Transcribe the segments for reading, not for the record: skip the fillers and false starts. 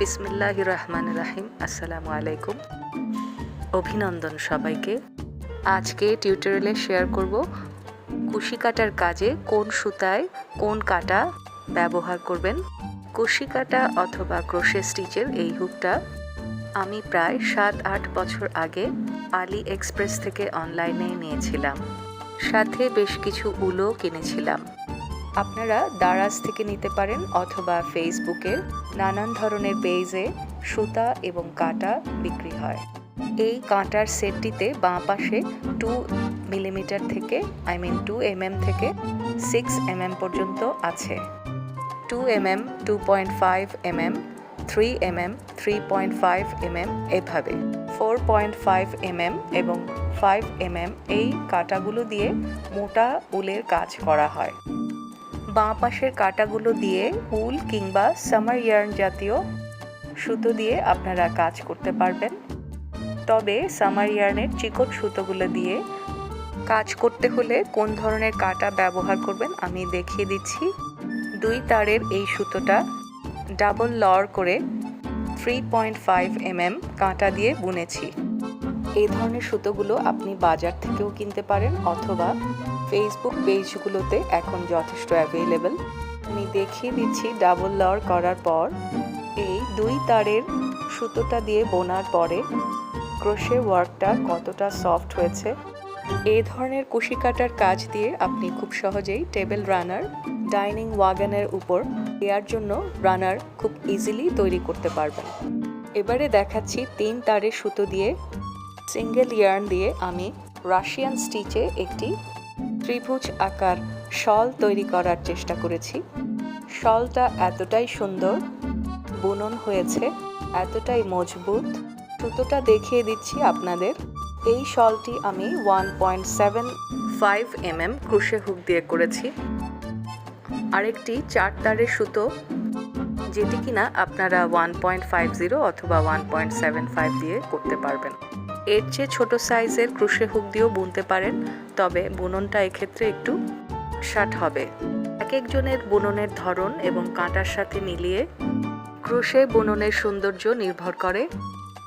বিসমিল্লাহির রহমানির রহিম। আসসালামু আলাইকুম। অভিনন্দন সবাইকে। আজকে টিউটোরিয়ালে শেয়ার করব কুশি কাটার কাজে কোন সুতায় কোন কাটা ব্যবহার করবেন। কুশি কাটা অথবা ক্রোশে স্টিচের এই হুকটা আমি প্রায় 7-8 বছর আগে আলি এক্সপ্রেস থেকে অনলাইনে নিয়েছিলাম, সাথে বেশ কিছু উলও কিনেছিলাম। আপনারা দারাজ থেকে নিতে পারেন অথবা ফেসবুকের নানান ধরনের পেজে সুতা এবং কাঁটা বিক্রি হয়। এই কাঁটার সেটটিতে বাঁ পাশে 2 মিলিমিটার থেকে 2 mm থেকে 6 mm পর্যন্ত আছে। 2 mm, 2.5 mm, 3 mm, 3.5 mm এভাবে 4.5 mm এবং 5 mm এই কাঁটাগুলো দিয়ে মোটা উলের কাজ করা হয়। বাঁ পাশের কাঁটাগুলো দিয়ে উল কিংবা সামার ইয়ার্ন জাতীয় সুতো দিয়ে আপনারা কাজ করতে পারবেন। তবে সামার ইয়ার্নের চিকন সুতোগুলো দিয়ে কাজ করতে হলে কোন ধরনের কাঁটা ব্যবহার করবেন আমি দেখিয়ে দিচ্ছি। 2 তারের এই সুতোটা ডাবল লর করে 3.5 mm কাঁটা দিয়ে বুনেছি। এই ধরনের সুতোগুলো আপনি বাজার থেকেও কিনতে পারেন অথবা ফেসবুক পেজগুলোতে এখন যথেষ্ট অ্যাভেলেবল। আমি দেখিয়ে দিচ্ছি ডাবল লর করার পর এই 2 তারের সুতোটা দিয়ে বোনার পরে ক্রোশে ওয়ার্কটা কতটা সফট হয়েছে। এই ধরনের কুশি কাটার কাজ দিয়ে আপনি খুব সহজেই টেবিল রানার, ডাইনিং ওয়াগনের উপর দেওয়ার জন্য রানার খুব ইজিলি তৈরি করতে পারবেন। এবারে দেখাচ্ছি 3 তারের সুতো দিয়ে সিঙ্গেল ইয়ার্ন দিয়ে আমি রাশিয়ান স্টিচে একটি ত্রিভুজ আকার শল তৈরি করার চেষ্টা করেছি। শলটা এতটাই সুন্দর বুনন হয়েছে, এতটাই মজবুত। সুতোটা দেখিয়ে দিচ্ছি আপনাদের। এই শলটি আমি 1.75 mm ক্রোশে হুক দিয়ে করেছি। আরেকটি 4 তারের সুতো যেটি কিনা আপনারা 1.50 অথবা 1.75 দিয়ে করতে পারবেন। এর চেয়ে ছোট সাইজের ক্রোশে হুক দিয়েও বুনতে পারেন, তবে বুননটা এক্ষেত্রে একটু শার্ট হবে। এক একজনের বুননের ধরন এবং কাঁটার সাথে মিলিয়ে ক্রোশে বুননের সৌন্দর্য নির্ভর করে।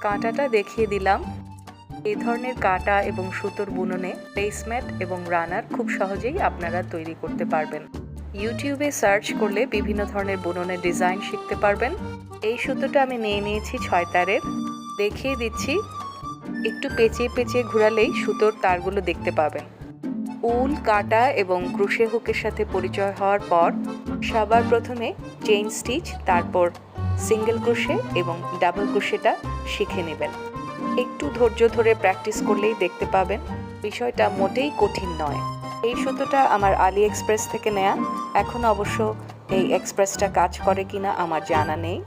কাঁটাটা দেখিয়ে দিলাম। এই ধরনের কাঁটা এবং সুতোর বুননে প্লেসম্যাট এবং রানার খুব সহজেই আপনারা তৈরি করতে পারবেন। ইউটিউবে সার্চ করলে বিভিন্ন ধরনের বুননের ডিজাইন শিখতে পারবেন। এই সুতোটা আমি নিয়েছি 6 তারের। দেখিয়ে দিচ্ছি, একটু পেঁচিয়ে পেঁচিয়ে ঘোরালেই সুতোর তারগুলো দেখতে পাবেন। উল, কাঁটা এবং ক্রোশে হুকের সাথে পরিচয় হওয়ার পর সবার প্রথমে চেইন স্টিচ, তারপর সিঙ্গেল ক্রোশে এবং ডাবল ক্রোশেটা শিখে নেবেন। একটু ধৈর্য ধরে প্র্যাকটিস করলেই দেখতে পাবেন বিষয়টা মোটেই কঠিন নয়। এই সুতোটা আমার আলি এক্সপ্রেস থেকে নেয়া। এখন অবশ্য এই এক্সপ্রেসটা কাজ করে কিনা আমার জানা নেই।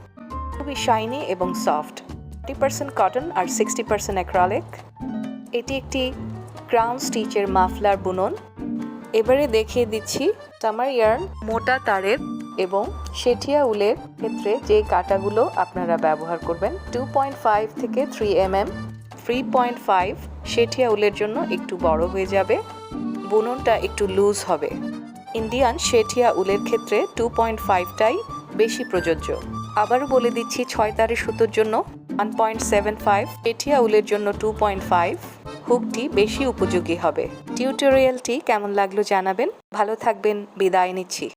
খুবই শাইনি এবং সফট। 40% কটন আর 60% অ্যাক্রালিক। এটি একটি ক্রাউন স্টিচের মাফলার বুনন। এবারে দেখিয়ে দিচ্ছি সামার ইয়ার্ন, মোটা তারের এবং শেঠিয়া উলের ক্ষেত্রে যে কাঁটাগুলো আপনারা ব্যবহার করবেন। 2.5 থেকে 3 mm, 3.5 শেঠিয়া উলের জন্য একটু বড় হয়ে যাবে, বুননটা একটু লুজ হবে। ইন্ডিয়ান শেঠিয়া উলের ক্ষেত্রে 2.5টাই বেশি প্রযোজ্য। আবারও বলে দিচ্ছি 6 তারের সুতোর জন্য 1.75, শেঠিয়া উলের জন্য 2.5 হুকটি বেশি উপযোগী হবে। টিউটোরিয়ালটি কেমন লাগলো জানাবেন। ভালো থাকবেন, বিদায় নিচ্ছি।